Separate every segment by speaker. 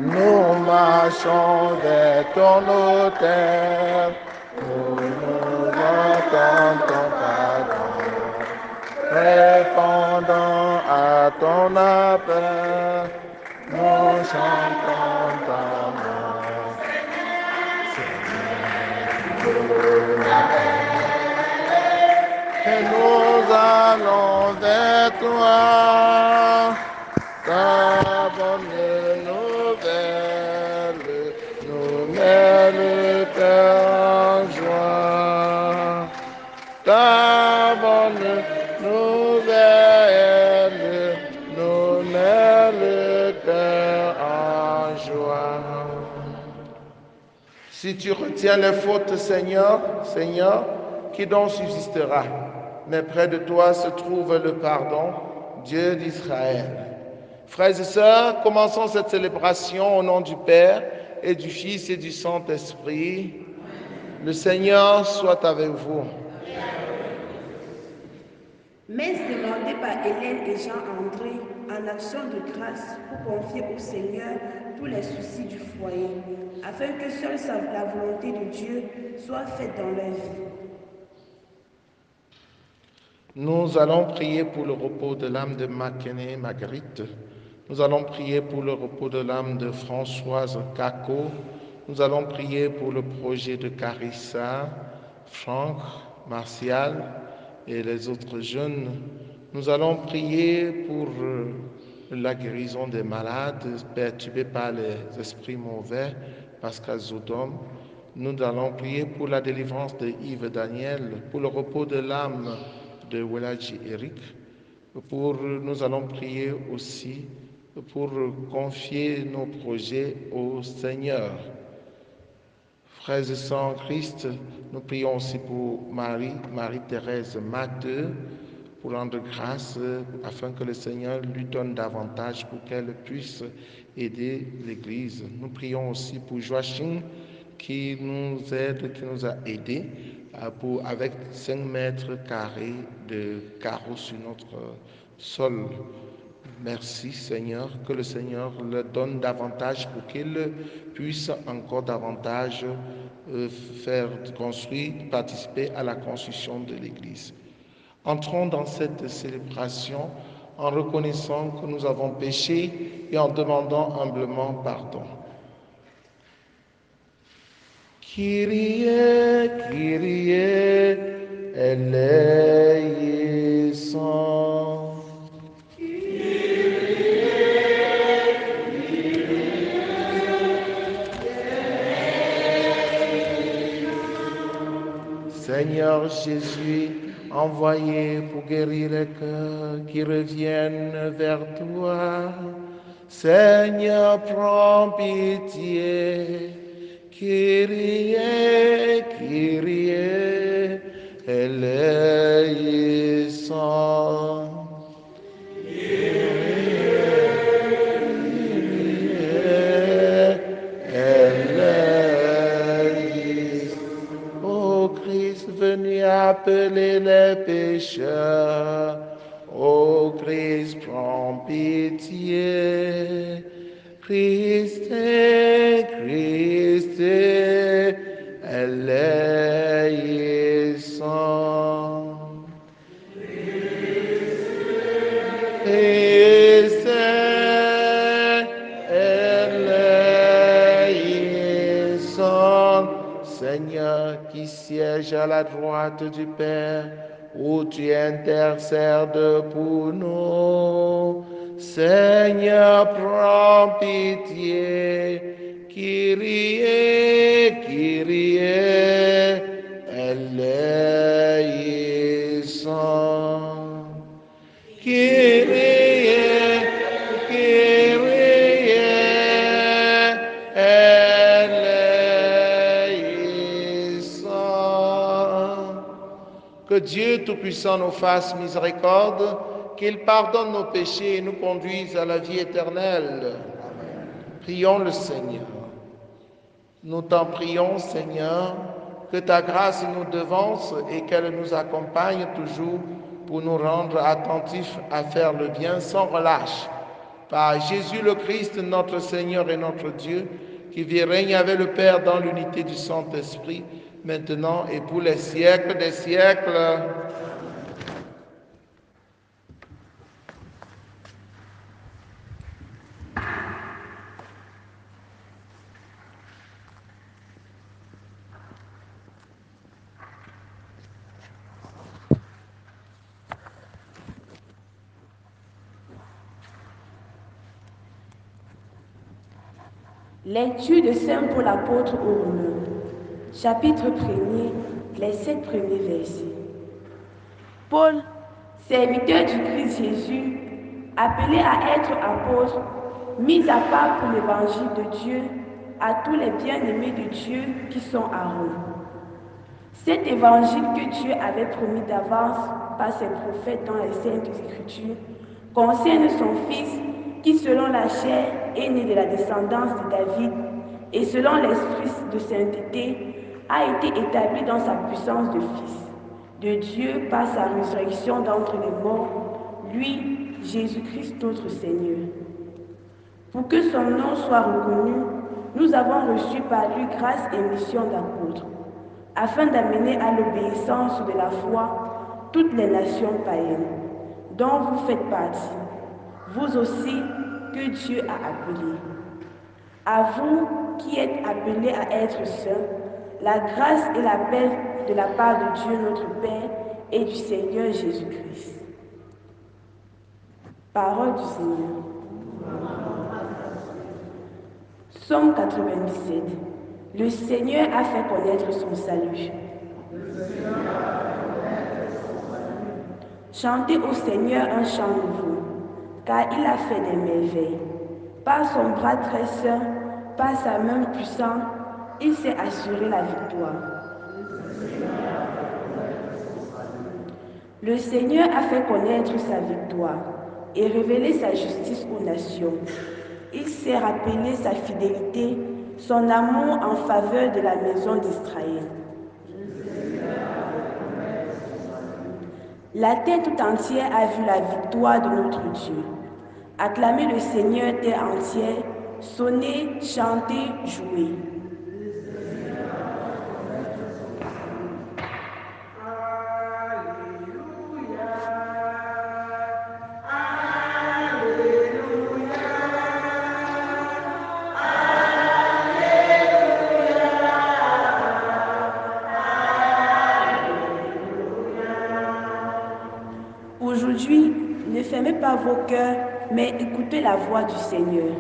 Speaker 1: Nous marchons vers ton autel, nous attendons ton pardon, répondant à ton appel, nous chantons ta main. Et nous allons vers toi, ta bonne nouvelle nous met le cœur en joie. Ta bonne nouvelle nous met le cœur en joie. Si tu retiens les fautes, Seigneur, qui donc subsistera? Mais près de toi se trouve le pardon, Dieu d'Israël. Frères et sœurs, commençons cette célébration au nom du Père et du Fils et du Saint-Esprit. Le Seigneur soit avec vous.
Speaker 2: Messe demandée par Hélène et Jean-André en action de grâce pour confier au Seigneur tous les soucis du foyer, afin que seule la volonté de Dieu soit faite dans leur vie.
Speaker 1: Nous allons prier pour le repos de l'âme de Makené Marguerite. Nous allons prier pour le repos de l'âme de Françoise Kako. Nous allons prier pour le projet de Carissa, Franck, Martial et les autres jeunes. Nous allons prier pour la guérison des malades perturbés par les esprits mauvais, Pascal Zodom. Nous allons prier pour la délivrance de Yves Daniel, pour le repos de l'âme de Weladji Eric. Nous allons prier aussi pour confier nos projets au Seigneur. Frères et sœurs en Christ, nous prions aussi pour Marie-Thérèse Matteux, pour rendre grâce afin que le Seigneur lui donne davantage pour qu'elle puisse aider l'Église. Nous prions aussi pour Joachim qui nous aide, qui nous a aidés avec 5 mètres carrés de carreaux sur notre sol. Merci Seigneur, que le Seigneur le donne davantage pour qu'il puisse encore davantage faire construire, participer à la construction de l'Église. Entrons dans cette célébration en reconnaissant que nous avons péché et en demandant humblement pardon. Kyrie, Kyrie, eleison. Seigneur Jésus, envoyé pour guérir les cœurs qui reviennent vers toi. Seigneur, prends pitié. Kyrie, Kyrie, eleison. Venu appeler les pécheurs, ô Christ, prends pitié. Christ, Christ, eleison. Christ, eleison. Seigneur qui siège à la droite du Père, où tu intercèdes pour nous. Seigneur, prends pitié. Kyrie, Kyrie, eleison. Kyrie, Kyrie, eleison. Que Dieu Tout-Puissant nous fasse miséricorde, qu'il pardonne nos péchés et nous conduise à la vie éternelle. Prions le Seigneur. Nous t'en prions, Seigneur, que ta grâce nous devance et qu'elle nous accompagne toujours pour nous rendre attentifs à faire le bien sans relâche, Par Jésus le Christ, notre Seigneur et notre Dieu, qui vit et règne avec le Père dans l'unité du Saint-Esprit, maintenant et pour les siècles des siècles.
Speaker 2: Lecture de Saint Paul apôtre aux Romains, chapitre 1er, les 7 premiers versets. Paul, serviteur du Christ Jésus, appelé à être apôtre, mis à part pour l'évangile de Dieu, à tous les bien-aimés de Dieu qui sont à Rome. Cet évangile que Dieu avait promis d'avance par ses prophètes dans les Saintes Écritures concerne son Fils qui, selon la chair, est né de la descendance de David et selon l'esprit de sainteté, a été établi dans sa puissance de Fils de Dieu par sa résurrection d'entre les morts, lui, Jésus-Christ notre Seigneur. Pour que son nom soit reconnu, nous avons reçu par lui grâce et mission d'apôtre, afin d'amener à l'obéissance de la foi toutes les nations païennes, dont vous faites partie, vous aussi que Dieu a appelés. À vous qui êtes appelés à être saints, la grâce et la paix de la part de Dieu notre Père et du Seigneur Jésus-Christ. Parole du Seigneur. Psaume 97. Le Seigneur a fait connaître son salut. Chantez au Seigneur un chant nouveau, car il a fait des merveilles. Par son bras très saint, par sa main puissante, il s'est assuré la victoire. Le Seigneur a fait connaître sa victoire et révélé sa justice aux nations. Il s'est rappelé sa fidélité, son amour en faveur de la maison d'Israël. La terre tout entière a vu la victoire de notre Dieu. Acclamez le Seigneur terre entière, sonnez, chantez, jouez. Aujourd'hui, ne fermez pas vos cœurs, mais écoutez la voix du Seigneur.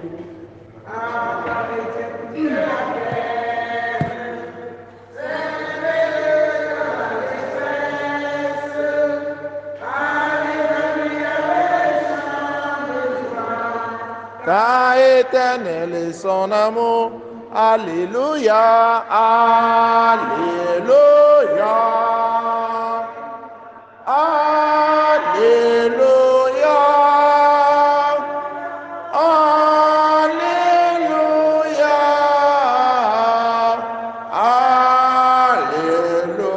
Speaker 1: Car éternel est son amour. Alléluia, Alléluia, Alléluia, Alléluia, Alléluia.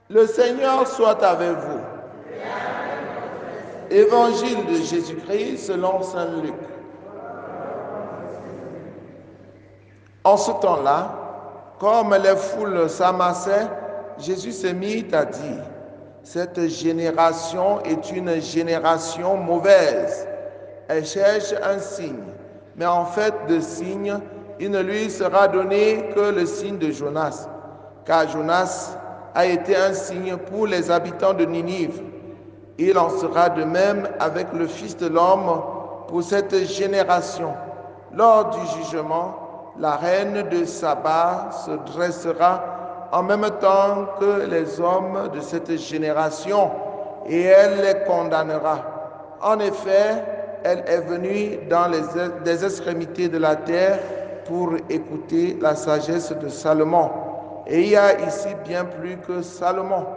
Speaker 1: Le Seigneur soit avec vous. Évangile de Jésus-Christ selon saint Luc. En ce temps-là, comme les foules s'amassaient, Jésus se mit à dire, « Cette génération est une génération mauvaise. Elle cherche un signe, mais en fait de signe, il ne lui sera donné que le signe de Jonas, car Jonas a été un signe pour les habitants de Ninive. Il en sera de même avec le Fils de l'homme pour cette génération. Lors du jugement, la reine de Saba se dressera en même temps que les hommes de cette génération et elle les condamnera. En effet, elle est venue dans des extrémités de la terre pour écouter la sagesse de Salomon. Et il y a ici bien plus que Salomon.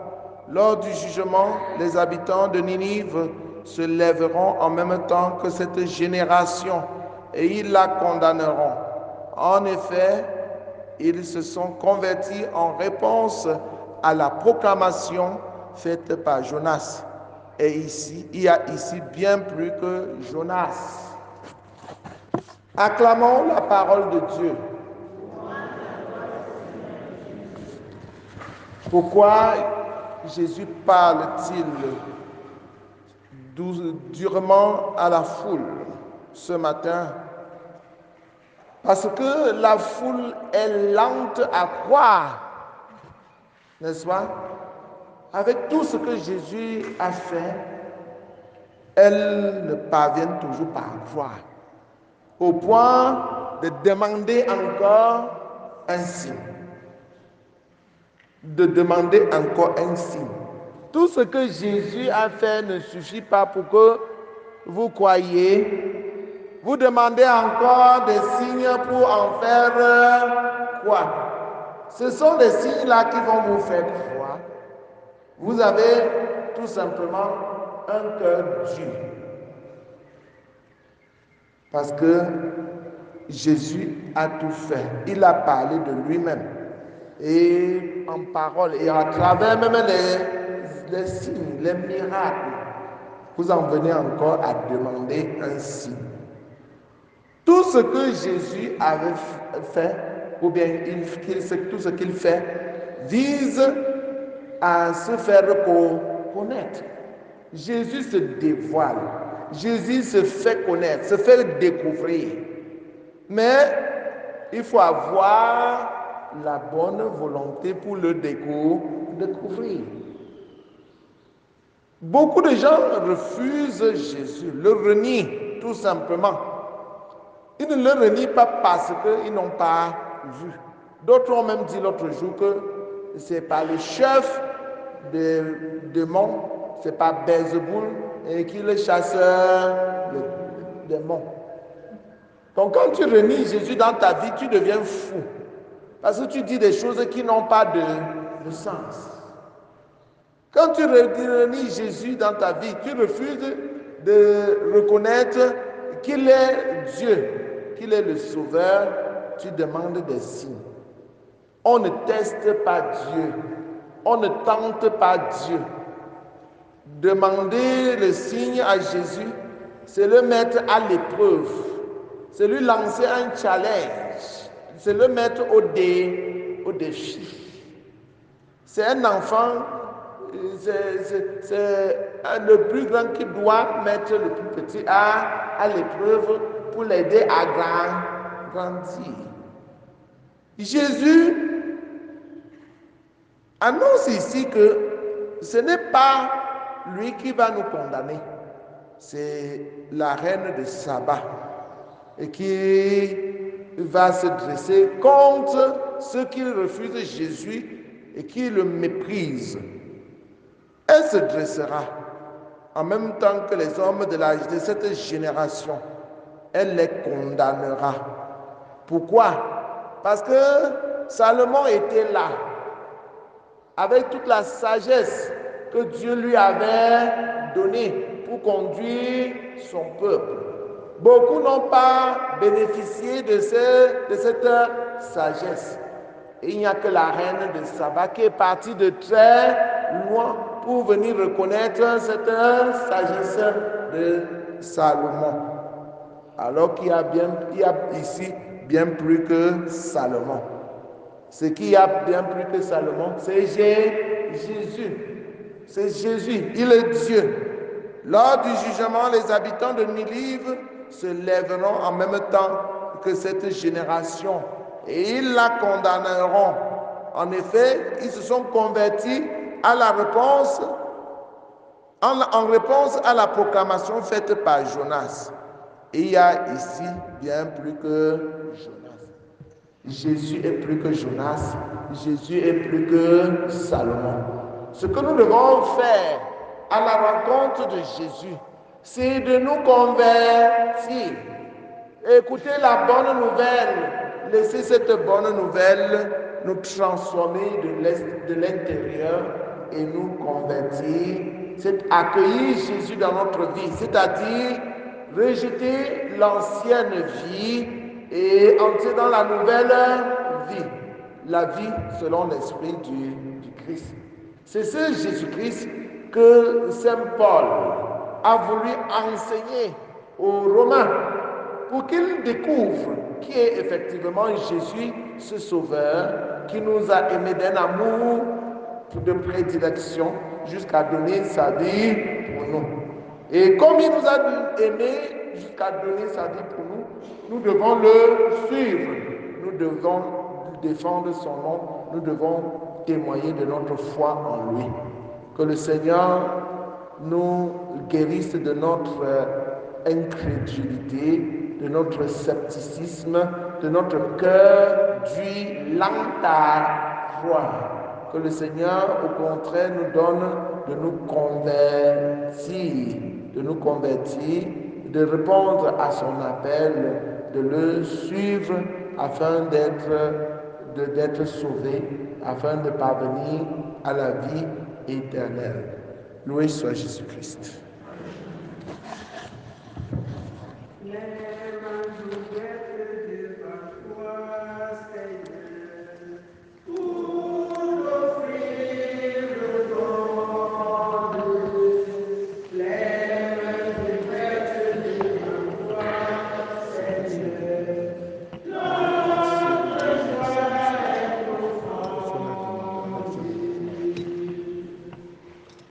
Speaker 1: Lors du jugement, les habitants de Ninive se lèveront en même temps que cette génération et ils la condamneront. En effet, ils se sont convertis en réponse à la proclamation faite par Jonas. est ici, il y a ici bien plus que Jonas. Acclamons la parole de Dieu. Pourquoi Jésus parle-t-il durement à la foule ce matin? Parce que la foule est lente à croire, n'est-ce pas? Avec tout ce que Jésus a fait, elles ne parviennent toujours pas à croire, au point de demander encore un signe. De demander encore un signe. Tout ce que Jésus a fait ne suffit pas pour que vous croyiez. Vous demandez encore des signes pour en faire quoi? Ce sont des signes-là qui vont vous faire croire. Vous avez tout simplement un cœur dur. Parce que Jésus a tout fait. Il a parlé de lui-même. Et en parole, et à travers même les signes, les miracles, vous en venez encore à demander un signe. Tout ce que Jésus avait fait, ou bien tout ce qu'il fait, vise à se faire connaître. Jésus se dévoile, Jésus se fait connaître, se fait découvrir. Mais il faut avoir la bonne volonté pour le découvrir. Beaucoup de gens refusent Jésus, le renient tout simplement. Ils ne le renient pas parce qu'ils n'ont pas vu. D'autres ont même dit l'autre jour que c'est pas le chef des démons, c'est pas Belzéboul qui le chasse le démon. Donc quand tu renies Jésus dans ta vie, tu deviens fou. Parce que tu dis des choses qui n'ont pas de sens. Quand tu renies Jésus dans ta vie, tu refuses de reconnaître qu'il est Dieu, qu'il est le Sauveur, tu demandes des signes. On ne teste pas Dieu, on ne tente pas Dieu. Demander le signe à Jésus, c'est le mettre à l'épreuve, c'est lui lancer un challenge, c'est le mettre au défi. C'est un enfant, c'est le plus grand qui doit mettre le plus petit à l'épreuve pour l'aider à grandir. Jésus annonce ici que ce n'est pas lui qui va nous condamner, c'est la reine de Saba et qui va se dresser contre ceux qui refusent Jésus et qui le méprisent. Elle se dressera en même temps que les hommes de cette génération. Elle les condamnera. Pourquoi? Parce que Salomon était là, avec toute la sagesse que Dieu lui avait donnée pour conduire son peuple. Beaucoup n'ont pas bénéficié de cette sagesse. Et il n'y a que la reine de Saba qui est partie de très loin pour venir reconnaître cette sagesse de Salomon. Alors qu'il y a ici bien plus que Salomon. Ce qu'il y a bien plus que Salomon, c'est Jésus. C'est Jésus, il est Dieu. Lors du jugement, les habitants de Ninive se lèveront en même temps que cette génération et ils la condamneront. En effet, ils se sont convertis à la réponse, en réponse à la proclamation faite par Jonas. Et il y a ici bien plus que Jonas. Jésus est plus que Jonas. Jésus est plus que Salomon. Ce que nous devons faire à la rencontre de Jésus, c'est de nous convertir. Écoutez la bonne nouvelle. Laissez cette bonne nouvelle nous transformer de l'intérieur et nous convertir. C'est accueillir Jésus dans notre vie, c'est-à-dire rejeter l'ancienne vie et entrer dans la nouvelle vie, la vie selon l'esprit du Christ. C'est ce Jésus-Christ que Saint Paul a voulu enseigner aux Romains pour qu'ils découvrent qui est effectivement Jésus, ce Sauveur, qui nous a aimés d'un amour de prédilection jusqu'à donner sa vie pour nous. Et comme il nous a aimés jusqu'à donner sa vie pour nous, nous devons le suivre, nous devons défendre son nom, nous devons témoigner de notre foi en lui. Que le Seigneur nous guérisse de notre incrédulité, de notre scepticisme, de notre cœur du lent à croire. Que le Seigneur, au contraire, nous donne de nous convertir, de répondre à son appel, de le suivre afin d'être sauvés, afin de parvenir à la vie éternelle. Loué soit Jésus-Christ.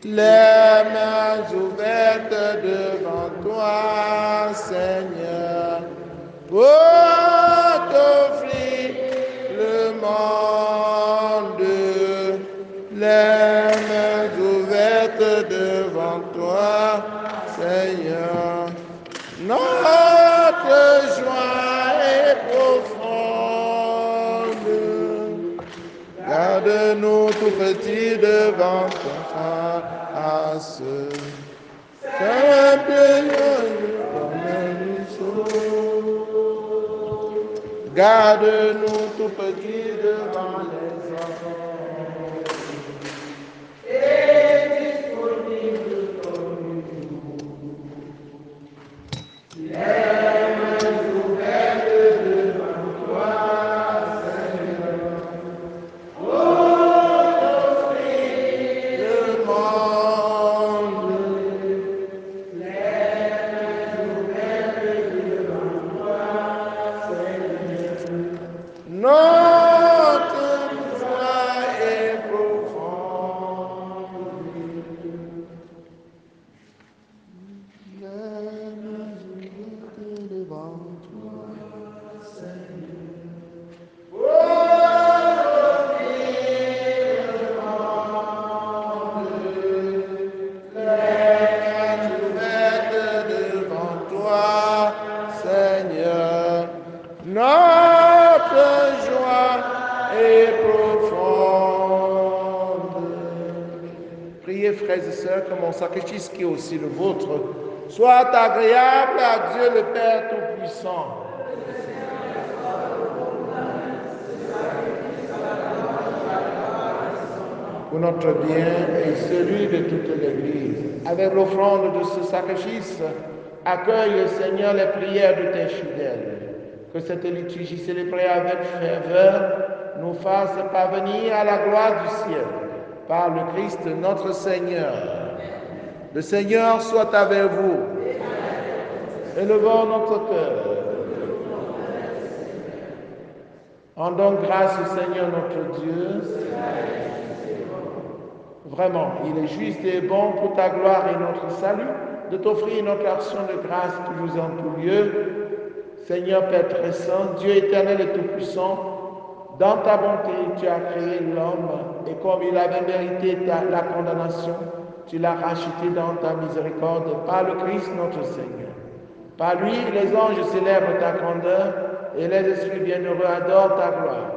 Speaker 1: Les mains ouvertes devant toi, Seigneur, pour t'offrir le monde. Les mains ouvertes devant toi, Seigneur, notre joie est profonde. Garde-nous tout petits devant toi. Garde-nous tout petits devant les enfants et disponible comme nous. Les mains ouvertes devant toi, Seigneur, pour t'offrir le monde. Les mains ouvertes devant toi, Seigneur. Notre joie est profonde. Les mains ouvertes devant toi, Seigneur. Oh, le monde. Les mains ouvertes devant toi, Seigneur. Notre joie est profonde. Priez, frères et sœurs, que mon sacrifice, qui est aussi le vôtre, soit agréable à Dieu le Père Tout-Puissant. Pour notre bien et celui de toute l'Église. Avec l'offrande de ce sacrifice, accueille, Seigneur, les prières de tes fidèles. Que cette liturgie célébrée avec ferveur nous fasse parvenir à la gloire du ciel par le Christ notre Seigneur. Le Seigneur soit avec vous. Élevons notre cœur. Rendons grâce au Seigneur notre Dieu. Vraiment, il est juste et bon pour ta gloire et notre salut de t'offrir notre action de grâce toujours en tout lieu. Seigneur Père très saint, Dieu éternel et tout-puissant, dans ta bonté, tu as créé l'homme et comme il avait mérité la condamnation, tu l'as racheté dans ta miséricorde par le Christ notre Seigneur. Par lui, les anges célèbrent ta grandeur et les esprits bienheureux adorent ta gloire.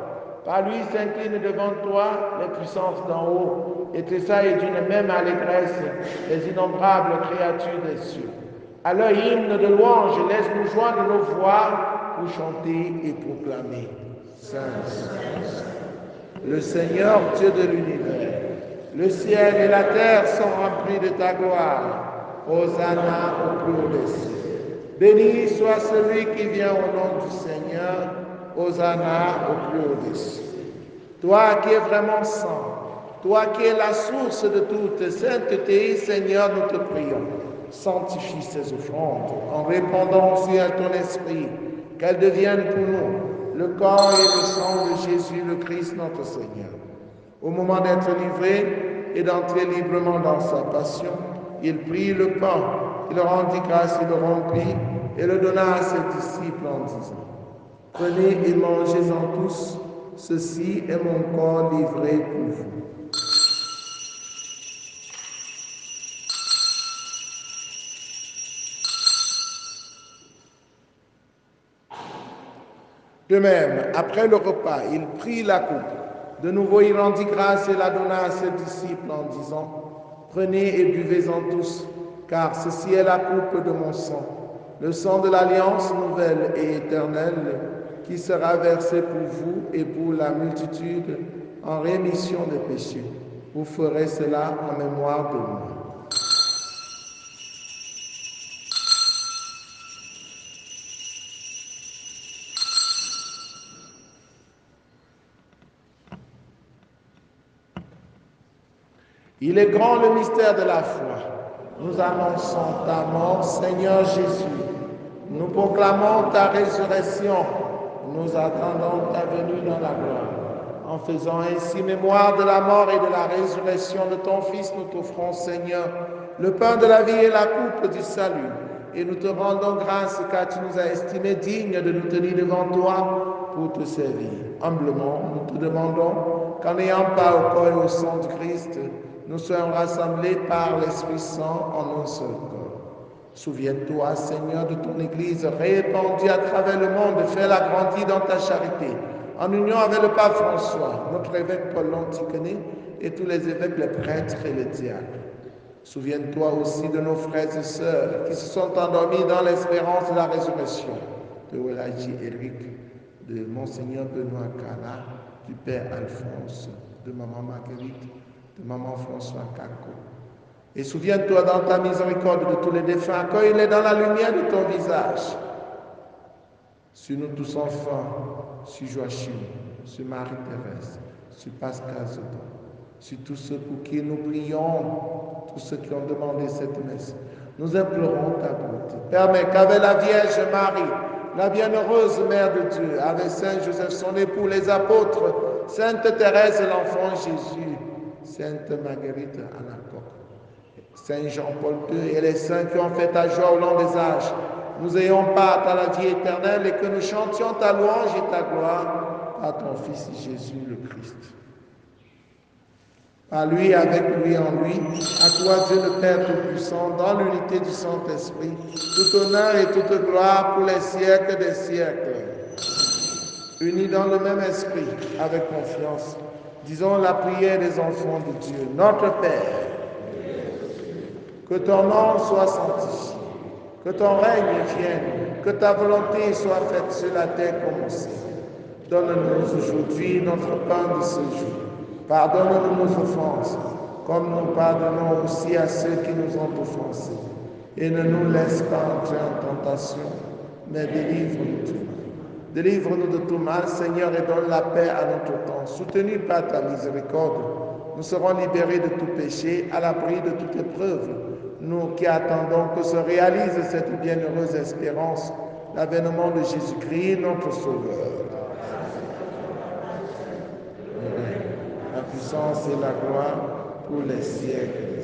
Speaker 1: Par lui s'inclinent devant toi les puissances d'en haut et tressaillent d'une même allégresse les innombrables créatures des cieux. À leur hymne de louange, laisse-nous joindre nos voix pour chanter et proclamer. Saint, Saint, Saint, le Seigneur Dieu de l'univers, le ciel et la terre sont remplis de ta gloire. Hosanna au plus haut des cieux. Béni soit celui qui vient au nom du Seigneur. Hosanna au plus haut des cieux. Toi qui es vraiment saint, Toi qui es la source de toute sainteté, Seigneur, nous te prions. Sanctifie ces offrandes en répandant aussi à ton esprit, qu'elles deviennent pour nous le corps et le sang de Jésus le Christ notre Seigneur. Au moment d'être livré et d'entrer librement dans sa passion, il prit le pain, il rendit grâce, il le rompit et le donna à ses disciples en disant, prenez et mangez-en tous, ceci est mon corps livré pour vous. De même, après le repas, il prit la coupe. De nouveau, il rendit grâce et la donna à ses disciples en disant, prenez et buvez-en tous, car ceci est la coupe de mon sang, le sang de l'alliance nouvelle et éternelle, qui sera versé pour vous et pour la multitude en rémission des péchés. Vous ferez cela en mémoire de moi. Il est grand le mystère de la foi. Nous annonçons ta mort, Seigneur Jésus. Nous proclamons ta résurrection. Nous attendons ta venue dans la gloire. En faisant ainsi mémoire de la mort et de la résurrection de ton Fils, nous t'offrons, Seigneur, le pain de la vie et la coupe du salut. Et nous te rendons grâce car tu nous as estimés dignes de nous tenir devant toi pour te servir. Humblement, nous te demandons qu'en n'ayant pas au corps et au sang du Christ, nous soyons rassemblés par l'Esprit Saint en un seul corps. Souviens-toi, Seigneur, de ton Église répandue à travers le monde, fais-la grandir dans ta charité, en union avec le pape François, notre évêque Paul l'Antiquené et tous les évêques, les prêtres et les diacres. Souviens-toi aussi de nos frères et sœurs qui se sont endormis dans l'espérance de la résurrection, de Welaji Eric, de Monseigneur Benoît Cana, du Père Alphonse, de Maman Marguerite, de Maman François Kako. Et souviens-toi dans ta miséricorde de tous les défunts, accueille-les dans la lumière de ton visage. Sur nous tous enfants, sur Joachim, sur Marie-Thérèse, sur Pascal Zodon, sur tous ceux pour qui nous prions, tous ceux qui ont demandé cette messe. Nous implorons ta bonté. Permets qu'avec la Vierge Marie, la bienheureuse Mère de Dieu, avec Saint Joseph, son époux, les apôtres, Sainte Thérèse, l'enfant Jésus, Sainte Marguerite Alacoque, Saint Jean-Paul II et les saints qui ont fait ta joie au long des âges, nous ayons part à la vie éternelle et que nous chantions ta louange et ta gloire à ton Fils Jésus le Christ. Par lui, avec lui, en lui, à toi Dieu le Père Tout-Puissant, dans l'unité du Saint-Esprit, tout honneur et toute gloire pour les siècles des siècles. Unis dans le même esprit, avec confiance, disons la prière des enfants de Dieu. Notre Père, que ton nom soit sanctifié, que ton règne vienne, que ta volonté soit faite sur la terre comme au ciel. Donne-nous aujourd'hui notre pain de ce jour. Pardonne-nous nos offenses, comme nous pardonnons aussi à ceux qui nous ont offensés. Et ne nous laisse pas entrer en tentation, mais délivre-nous du mal. Délivre-nous de tout mal, Seigneur, et donne la paix à notre temps. Soutenus par ta miséricorde, nous serons libérés de tout péché, à l'abri de toute épreuve. Nous qui attendons que se réalise cette bienheureuse espérance, l'avènement de Jésus-Christ, notre Sauveur. La puissance et la gloire pour les siècles.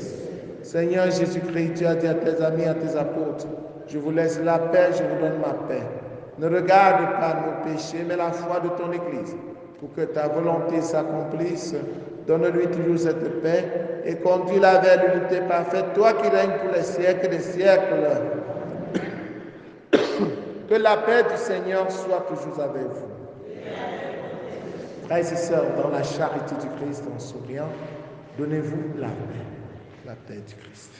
Speaker 1: Seigneur Jésus-Christ, tu as dit à tes amis, à tes apôtres, je vous laisse la paix, je vous donne ma paix. Ne regarde pas nos péchés, mais la foi de ton Église. Pour que ta volonté s'accomplisse, donne-lui toujours cette paix et conduis-la vers l'unité parfaite, toi qui règnes pour les siècles des siècles. Que la paix du Seigneur soit toujours avec vous. Frères et sœurs, dans la charité du Christ, en souriant, donnez-vous la paix du Christ.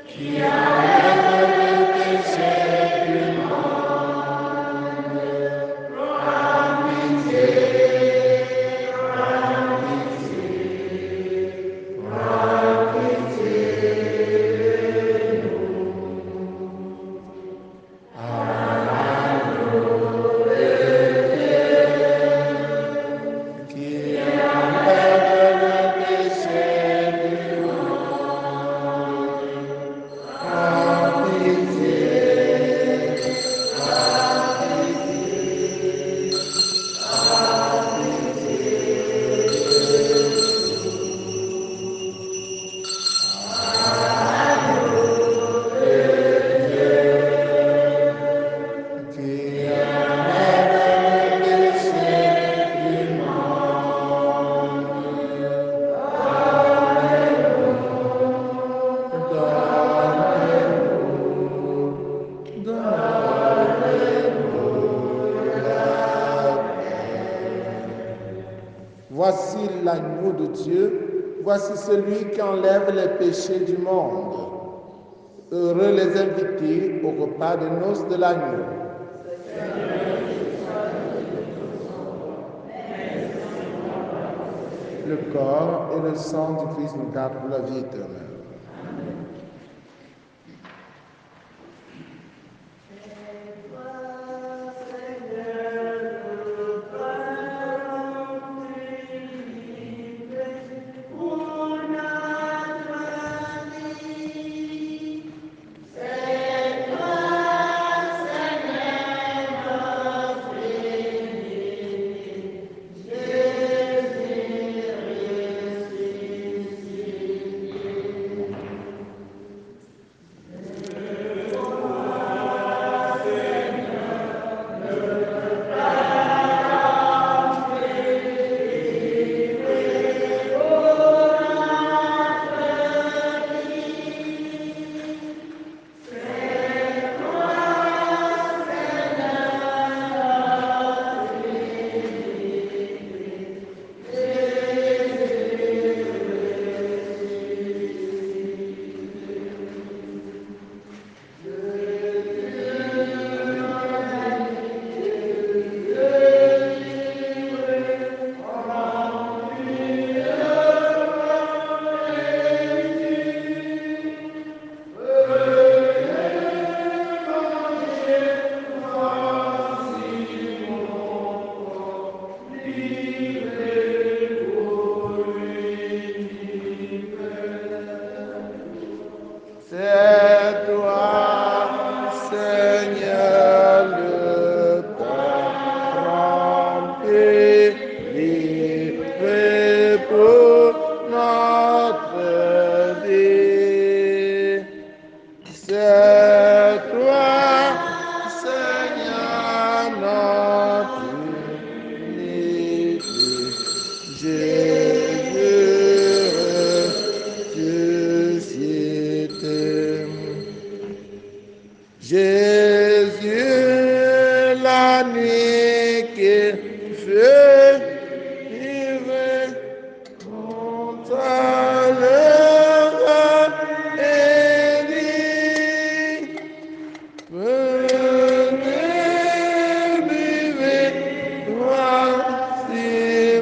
Speaker 3: Qui a le péché du monde.
Speaker 1: Voici l'agneau de Dieu, voici celui qui enlève les péchés du monde. Heureux les invités au repas de noces de l'agneau. Le corps et le sang du Christ nous gardent pour la vie éternelle. C'est toi, Seigneur, le Père rempli, livré pour notre vie. C'est toi, Seigneur, notre unité. Jésus, ressuscité. Jésus, la nuit qui fut livrée contre l'heure et dit, venez, buvez, voici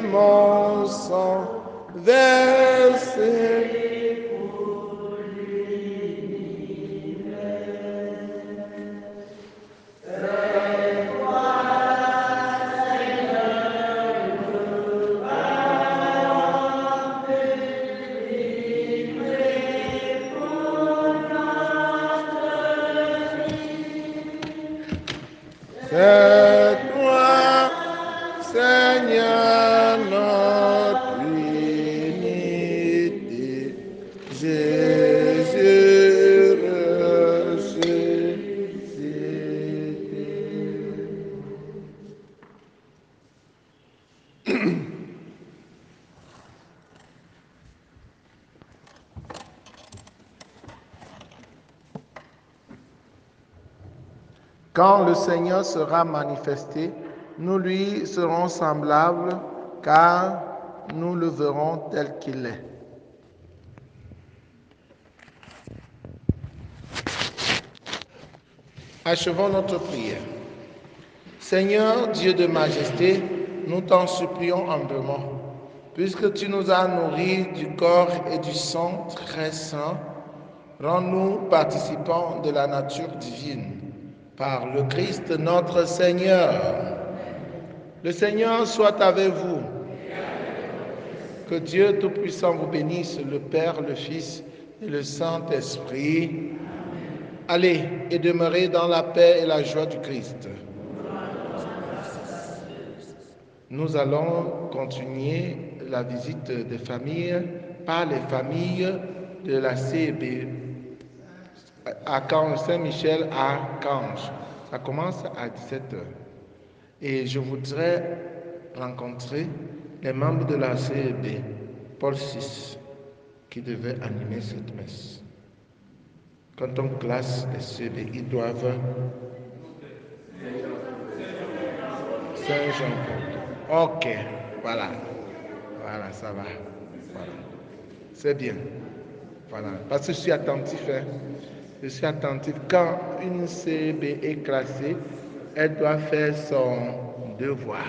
Speaker 1: mon sang versé. C'est toi, Seigneur, notre unité. Jésus ressuscité. Quand le Seigneur sera manifesté, nous lui serons semblables, car nous le verrons tel qu'il est. Achevons notre prière. Seigneur, Dieu de majesté, nous t'en supplions humblement, puisque tu nous as nourris du corps et du sang très saint, rends-nous participants de la nature divine, par le Christ notre Seigneur. Le Seigneur soit avec vous. Que Dieu Tout-Puissant vous bénisse, le Père, le Fils et le Saint-Esprit. Allez et demeurez dans la paix et la joie du Christ. Nous allons continuer la visite des familles par les familles de la CEB à Saint-Michel à Cange. Ça commence à 17h. Et je voudrais rencontrer les membres de la CEB, Paul VI, qui devaient animer cette messe. Quand on classe les CEB, ils doivent Saint-Jean-Paul. Ok, voilà. Voilà, ça va. Voilà. C'est bien. Voilà. Parce que je suis attentif. Hein. Je suis attentif. Quand une CB est classée, elle doit faire son devoir.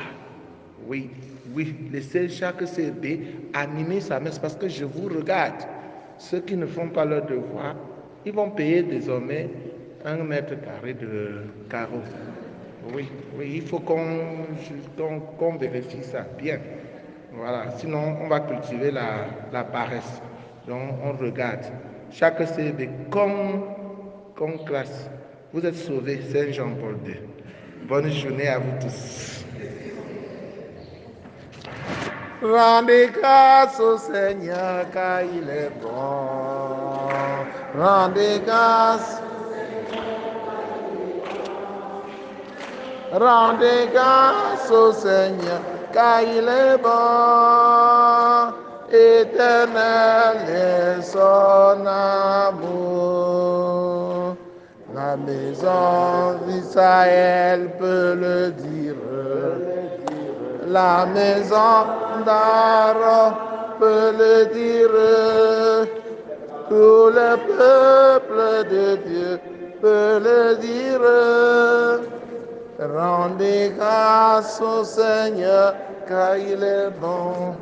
Speaker 1: Oui, oui. Laissez chaque CB animer sa messe parce que je vous regarde. Ceux qui ne font pas leur devoir, ils vont payer désormais 1 m² de carreau. Oui, oui, il faut qu'on vérifie ça bien. Voilà, sinon on va cultiver la paresse. Donc on regarde. Chaque CB, comme classe, vous êtes sauvés, Saint Jean-Paul II. Bonne journée à vous tous. Rendez grâce au Seigneur car il est bon. Rendez grâce. Rendez grâce au Seigneur car il est bon. Éternel est son amour. La maison d'Israël peut le dire. La maison d'Aaron peut le dire. Tout le peuple de Dieu peut le dire. Rendez grâce au Seigneur car il est bon.